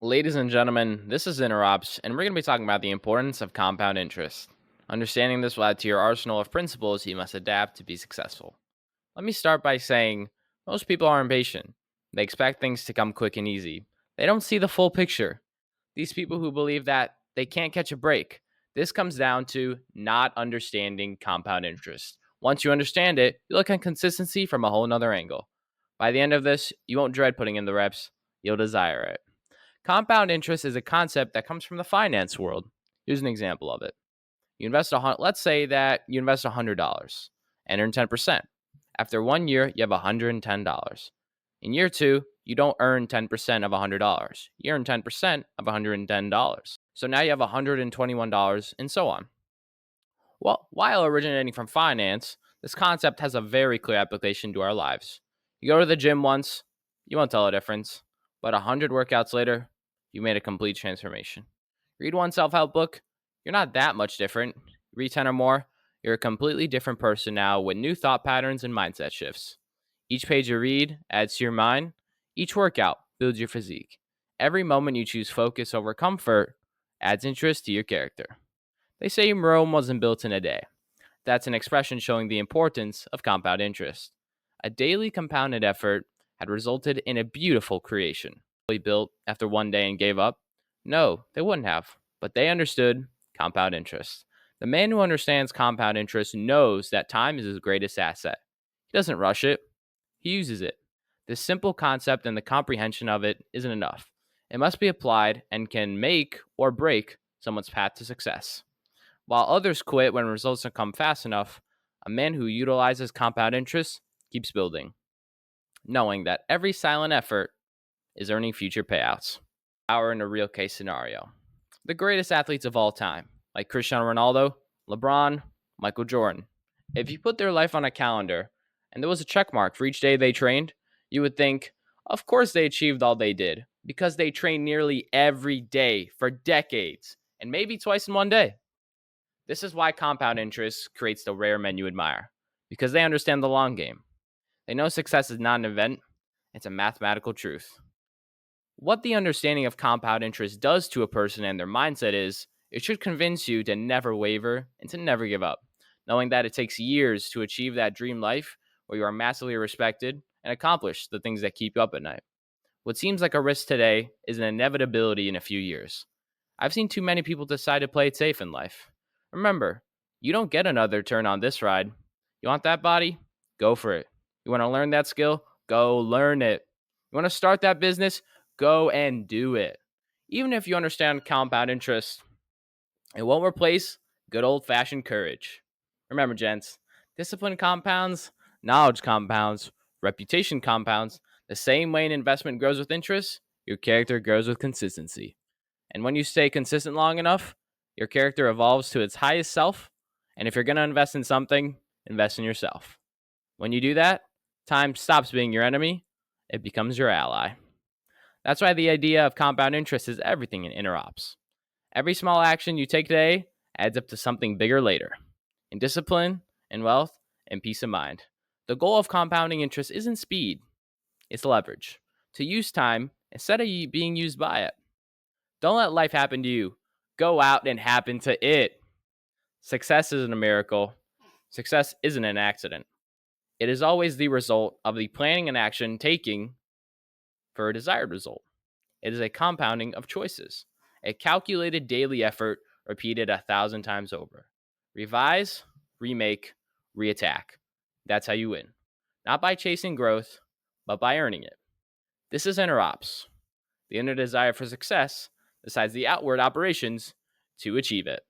Ladies and gentlemen, this is Interops, and we're going to be talking about the importance of compound interest. Understanding this will add to your arsenal of principles you must adapt to be successful. Let me start by saying most people are impatient. They expect things to come quick and easy. They don't see the full picture. These people who believe that they can't catch a break. This comes down to not understanding compound interest. Once you understand it, you look at consistency from a whole nother angle. By the end of this, you won't dread putting in the reps, you'll desire it. Compound interest is a concept that comes from the finance world. Here's an example of it. Let's say that you invest $100 and earn 10%. After 1 year, you have $110. In year two, you don't earn 10% of $100. You earn 10% of $110. So now you have $121 and so on. Well, while originating from finance, this concept has a very clear application to our lives. You go to the gym once, you won't tell a difference, but 100 workouts later, you made a complete transformation. Read one self help book, you're not that much different. Read 10 or more, you're a completely different person now with new thought patterns and mindset shifts. Each page you read adds to your mind, each workout builds your physique. Every moment you choose focus over comfort adds interest to your character. They say Rome wasn't built in a day. That's an expression showing the importance of compound interest. A daily compounded effort had resulted in a beautiful creation. They built after one day and gave up? No, they wouldn't have, but they understood compound interest. The man who understands compound interest knows that time is his greatest asset. He doesn't rush it, he uses it. This simple concept and the comprehension of it isn't enough. It must be applied and can make or break someone's path to success. While others quit when results don't come fast enough, a man who utilizes compound interest keeps building, knowing that every silent effort is earning future payouts. Our in a real case scenario. The greatest athletes of all time, like Cristiano Ronaldo, LeBron, Michael Jordan. If you put their life on a calendar and there was a check mark for each day they trained, you would think, of course they achieved all they did, because they trained nearly every day for decades, and maybe twice in one day. This is why compound interest creates the rare men you admire, because they understand the long game. They know success is not an event, it's a mathematical truth. What the understanding of compound interest does to a person and their mindset is, it should convince you to never waver and to never give up, knowing that it takes years to achieve that dream life where you are massively respected and accomplish the things that keep you up at night. What seems like a risk today is an inevitability in a few years. I've seen too many people decide to play it safe in life. Remember, you don't get another turn on this ride. You want that body? Go for it. You want to learn that skill? Go learn it. You want to start that business? Go and do it. Even if you understand compound interest, it won't replace good old fashioned courage. Remember, gents, discipline compounds, knowledge compounds, reputation compounds. The same way an investment grows with interest, your character grows with consistency. And when you stay consistent long enough, your character evolves to its highest self. And if you're going to invest in something, invest in yourself. When you do that, time stops being your enemy, it becomes your ally. That's why the idea of compound interest is everything in interops. Every small action you take today adds up to something bigger later, in discipline, in wealth, and peace of mind. The goal of compounding interest isn't speed, it's leverage. To use time instead of being used by it. Don't let life happen to you. Go out and happen to it. Success isn't a miracle. Success isn't an accident. It is always the result of the planning and action taking for a desired result. It is a compounding of choices, a calculated daily effort repeated 1,000 times over. Revise, remake, reattack. That's how you win. Not by chasing growth, but by earning it. This is interops. The inner desire for success decides the outward operations to achieve it.